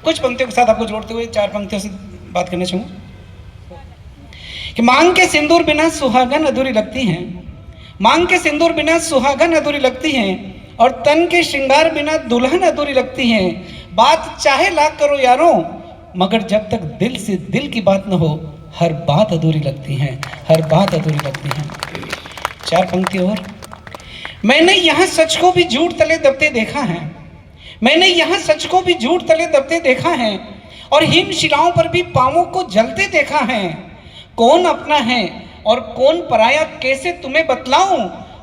कुछ पंक्तियों के साथ आपको जोड़ते हुए 4 पंक्तियों से बात करना चाहूंगा कि मांग के सिंदूर बिना सुहागन अधूरी लगती हैं, मांग के सिंदूर बिना सुहागन अधूरी लगती हैं, और तन के श्रृंगार बिना दुल्हन अधूरी लगती हैं। बात चाहे लाख करो यारों, मगर जब तक दिल से दिल की बात न हो, हर बात अधूरी लगती है, हर बात अधूरी लगती है। 4 पंक्ति और। मैंने यहाँ सच को भी झूठ तले दबते देखा है, मैंने यहाँ सच को भी झूठ तले दबते देखा है, और हिम शिलाओं पर भी पांवों को जलते देखा है। कौन अपना है और कौन पराया, कैसे तुम्हें बतलाऊं?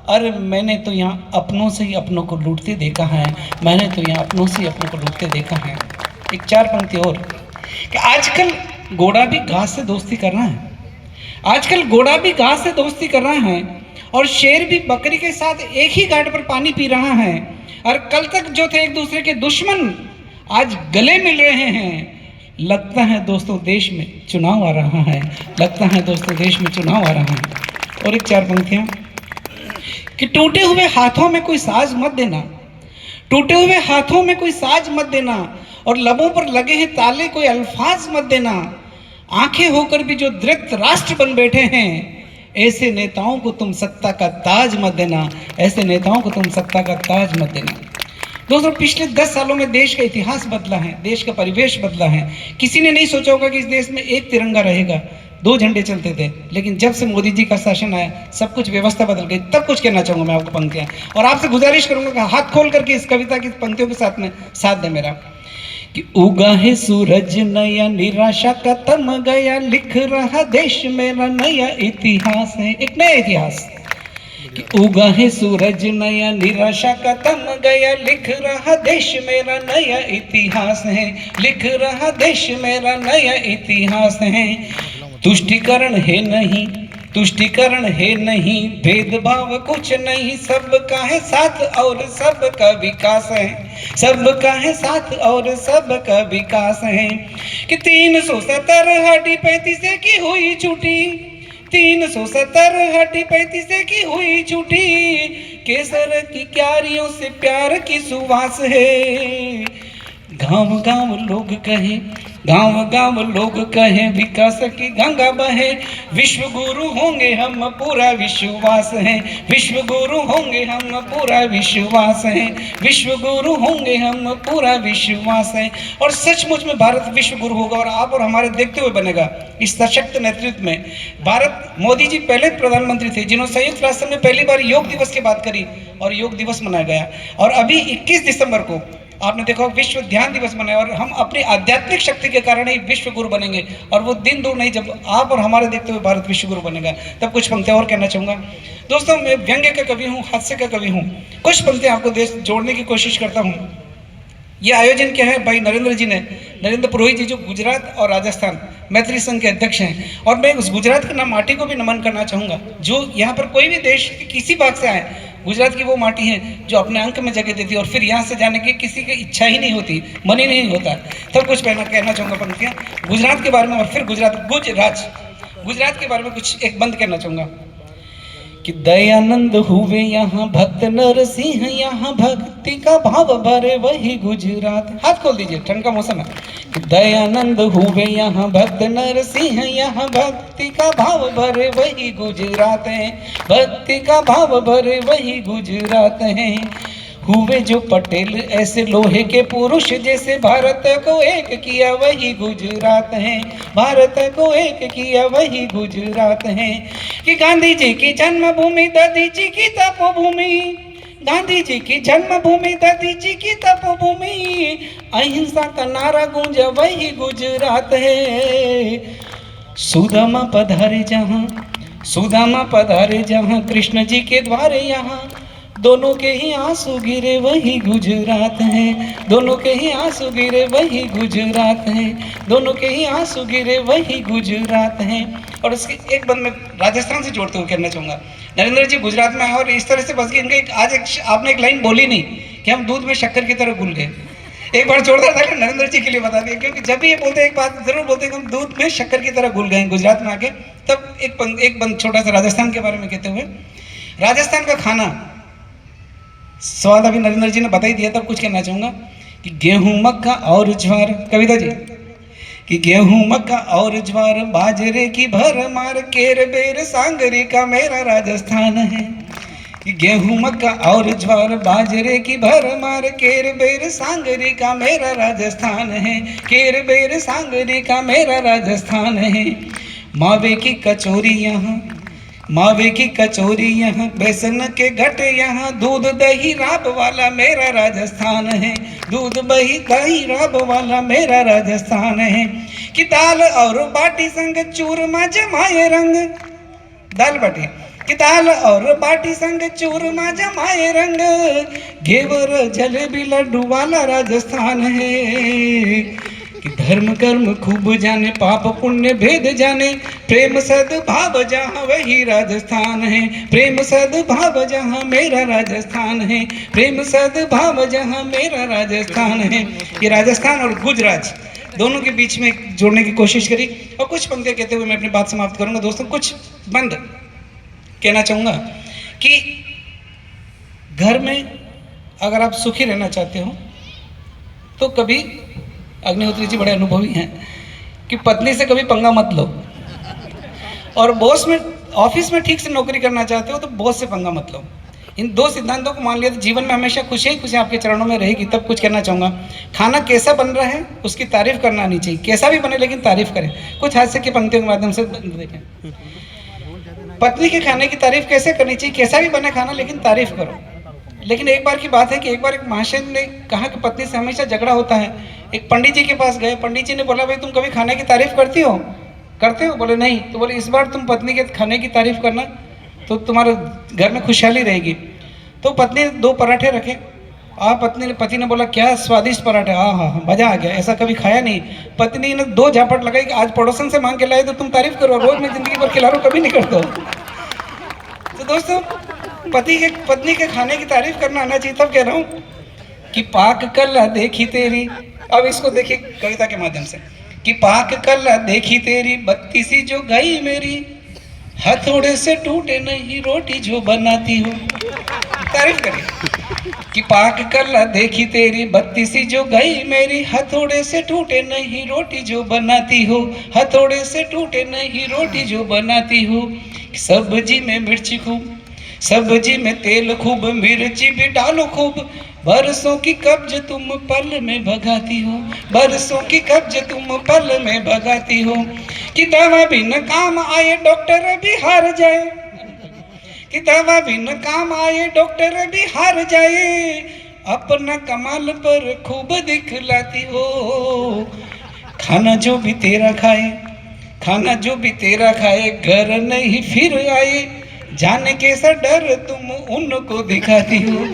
अरे मैंने तो यहाँ अपनों से ही अपनों को लूटते देखा है, मैंने तो यहाँ अपनों से ही अपनों को लूटते देखा है। एक 4 पंक्ति और कि आजकल घोड़ा भी घास से दोस्ती कर रहा है, आजकल घोड़ा भी घास से दोस्ती कर रहा है, और शेर भी बकरी के साथ एक ही घाट पर पानी पी रहा है। और कल तक जो थे एक दूसरे के दुश्मन, आज गले मिल रहे हैं। लगता है दोस्तों देश में चुनाव आ रहा है, लगता है दोस्तों देश में चुनाव आ रहा है। और एक 4 पंक्तियां कि टूटे हुए हाथों में कोई साज मत देना, टूटे हुए हाथों में कोई साज मत देना, और लबों पर लगे हैं ताले कोई अल्फाज मत देना। आंखें होकर भी जो धृत राष्ट्र बन बैठे हैं, ऐसे नेताओं को तुम सत्ता का ताज मत देना, ऐसे नेताओं को तुम सत्ता का ताज मत देना। दोस्तों पिछले 10 सालों में देश का इतिहास बदला है, देश का परिवेश बदला है। किसी ने नहीं सोचा होगा कि इस देश में एक तिरंगा रहेगा, 2 झंडे चलते थे, लेकिन जब से मोदी जी का शासन आया सब कुछ व्यवस्था बदल गई। तब कुछ कहना चाहूंगा मैं आपको पंक्तियां, और आपसे गुजारिश करूंगा कि हाथ खोल करके इस कविता की पंक्तियों के साथ में साथ दे मेरा। कि उगा है सूरज नया, निराशा का थम गया, लिख रहा देश मेरा नया इतिहास है। एक नया इतिहास कि उगा है सूरज नया, निराशा का थम गया, लिख रहा देश मेरा नया इतिहास है, लिख रहा देश मेरा नया इतिहास है। तुष्टिकरण है नहीं, तुष्टिकरण है नहीं, भेदभाव कुछ नहीं, सबका है साथ और सबका विकास है, सबका है साथ और सबका विकास है। कि 370 हड्डी 35 की हुई छुट्टी, 370 हड्डी 35 की हुई छुट्टी, केसर की क्यारियों से प्यार की सुवास है। गांव गांव लोग कहें, गांव गांव लोग कहें, विकास की गंगा बहे, विश्व गुरु होंगे हम पूरा विश्वास है, विश्व गुरु होंगे हम पूरा विश्वास है, विश्व गुरु होंगे हम पूरा विश्वास है। और सचमुच में भारत विश्व गुरु होगा, और आप और हमारे देखते हुए बनेगा। इस सशक्त नेतृत्व में भारत, मोदी जी पहले प्रधानमंत्री थे जिन्होंने संयुक्त राष्ट्र में पहली बार योग दिवस की बात करी, और योग दिवस मनाया गया। और अभी 21 दिसंबर को आपने देखा विश्व ध्यान दिवस मनाया, और हम अपनी आध्यात्मिक शक्ति के कारण ही विश्व गुरु बनेंगे। और वो दिन दूर नहीं जब आप और हमारे देखते हुए भारत विश्व गुरु बनेगा। तब कुछ पंक्तियां और कहना चाहूँगा। दोस्तों मैं व्यंग्य का कवि हूँ, हास्य का कवि हूँ। कुछ पंक्तियां आपको देश जोड़ने की कोशिश करता हूँ। यह आयोजन क्या है भाई नरेंद्र जी ने, नरेंद्र पुरोहित जी जो गुजरात और राजस्थान मैत्री संघ के अध्यक्ष हैं। और मैं उस गुजरात की माटी को भी नमन करना चाहूँगा, जो यहाँ पर कोई भी देश के किसी भाग से आए, गुजरात की वो माटी है जो अपने अंक में जगह देती है, और फिर यहाँ से जाने की किसी की इच्छा ही नहीं होती, मन ही नहीं होता। तब कुछ कहना चाहूँगा पंक्तियाँ गुजरात के बारे में, और फिर गुजरात के बारे में कुछ एक बंद कहना चाहूँगा। कि दयानंद हुए यहाँ भक्त नरसिंह, यहाँ भक्ति का भाव भरे वही गुजरात। हाथ खोल दीजिए, ठंड का मौसम है। कि दयानंद हुए यहाँ भक्त नरसिंह, यहाँ भक्ति का भाव भरे वही गुजरात है, भक्ति का भाव भरे वही गुजरात है। हुए जो पटेल ऐसे लोहे के पुरुष, जैसे भारत को एक किया वही गुजरात है, भारत को एक किया वही गुजरात है। कि गांधी जी की जन्मभूमि, दादी जी की तपोभूमि, गांधी जी की जन्मभूमि, दादी जी की तपोभूमि, अहिंसा का नारा गूंजा वही गुजरात है। सुदामा पधारे जहाँ, सुदामा पधारे जहाँ, कृष्ण जी के द्वारे यहाँ, दोनों के ही आंसू गिरे वही गुजरात है, दोनों के ही आंसू गिरे वही गुजरात है, दोनों के ही आंसू गिरे वही गुजरात है। और उसके एक बंद में राजस्थान से जोड़ते हुए कहना चाहूँगा। नरेंद्र जी गुजरात में आए और इस तरह से बस गए, इनका आपने एक लाइन बोली नहीं कि हम दूध में शक्कर की तरह घुल गए। एक बार जोरदार था नरेंद्र जी के लिए बता दिया, क्योंकि जब भी ये बोलते हैं एक बात जरूर बोलते हैं कि हम दूध में शक्कर की तरह घुल गए गुजरात में आके। तब एक बंद छोटा सा राजस्थान के बारे में कहते हुए, राजस्थान का खाना स्वाद अभी नरेंद्र जी ने बता ही दिया, तब कुछ कहना चाहूँगा कि गेहूं मक्का और ज्वार, कविता जी, कि गेहूं मक्का और ज्वार बाजरे की भर मार, केर बेर सांगरी का मेरा राजस्थान है। कि गेहूं मक्का और ज्वार बाजरे की भर मार, केर बेर सांगरी का मेरा राजस्थान है, केर बेर सांगरी का मेरा राजस्थान है। मावे की कचौरी यहाँ, मावे की कचौरी यहाँ, बेसन के घटे यहाँ, दूध दही राब वाला मेरा राजस्थान है, दूध दही राब वाला मेरा राजस्थान है। कि दाल और बाटी संग चूरमा जमाए रंग, दाल बाटी, कि दाल और बाटी संग चूरमा जमाए रंग, घेवर जलेबी लड्डू वाला राजस्थान है। कि धर्म कर्म खूब जाने, पाप पुण्य भेद जाने, प्रेम सद्भाव जहाँ वही राजस्थान है, प्रेम सद्भाव जहाँ मेरा राजस्थान है, प्रेम सद्भाव जहाँ मेरा राजस्थान है। ये राजस्थान और गुजरात दोनों के बीच में जोड़ने की कोशिश करी। और कुछ पंक्तियां कहते हुए मैं अपनी बात समाप्त करूंगा। दोस्तों, कुछ बंद कहना चाहूंगा कि घर में अगर आप सुखी रहना चाहते हो तो कभी, अग्निहोत्री जी बड़े अनुभवी हैं, कि पत्नी से कभी पंगा मत लो। और बॉस में, ऑफिस में ठीक से नौकरी करना चाहते हो तो बॉस से पंगा मत लो। इन दो सिद्धांतों को मान लिया तो जीवन में हमेशा खुशी ही खुशी आपके चरणों में रहेगी। तब कुछ कहना चाहूँगा, खाना कैसा बन रहा है उसकी तारीफ करना आनी चाहिए, कैसा भी बने लेकिन तारीफ करें। कुछ हास्य की पंक्तियों के माध्यम से देखें, पत्नी के खाने की तारीफ कैसे करनी चाहिए, कैसा भी बने खाना लेकिन तारीफ करो। लेकिन एक बार की बात है कि एक बार एक महाशय ने कहा कि पत्नी से हमेशा झगड़ा होता है। एक पंडित जी के पास गए, पंडित जी ने बोला, भाई तुम कभी खाने की तारीफ करती हो, करते हो? बोले नहीं। तो बोले इस बार तुम पत्नी के खाने की तारीफ करना तो तुम्हारे घर में खुशहाली रहेगी। तो पत्नी ने 2 पराठे रखे, पति ने बोला क्या स्वादिष्ट पराठे, हाँ हाँ मजा आ गया, ऐसा कभी खाया नहीं। पत्नी ने 2 झापट लगाई कि आज पड़ोसन से मांग के लाए तो तुम तारीफ करो, रोज मैं जिंदगी भर खिला रहा हूँ, कभी नहीं करते हो। तो दोस्तों, पत्नी के खाने की तारीफ करना आना चाहिए। तब कह रहा हूँ कि पाक कला देखी तेरी, अब इसको देखिए कविता के माध्यम से, कि पाक कला देखी तेरी, बत्ती सी जो गई मेरी, हथौड़े से टूटे नहीं रोटी जो बनाती हो। तारीफ करिए कि पाक कला देखी तेरी, बत्ती सी जो गई मेरी, हथौड़े से टूटे नहीं रोटी जो बनाती हो, हथौड़े से टूटे नहीं रोटी जो बनाती हो। सब्जी में मिर्ची खूब, सब्जी में तेल खूब, मिर्ची भी डालो खूब, बरसों की कब्ज तुम पल में भगाती हो, बरसों की कब्ज तुम पल में भगाती हो। कि दवा भी न काम आए डॉक्टर भी हार जाए, कि दवा भी न काम आए डॉक्टर भी हार जाए, अपना कमाल पर खूब दिखलाती हो। खाना जो भी तेरा खाए, खाना जो भी तेरा खाए, घर नहीं फिर आए, जाने कैसा डर तुम उनको दिखाती हो।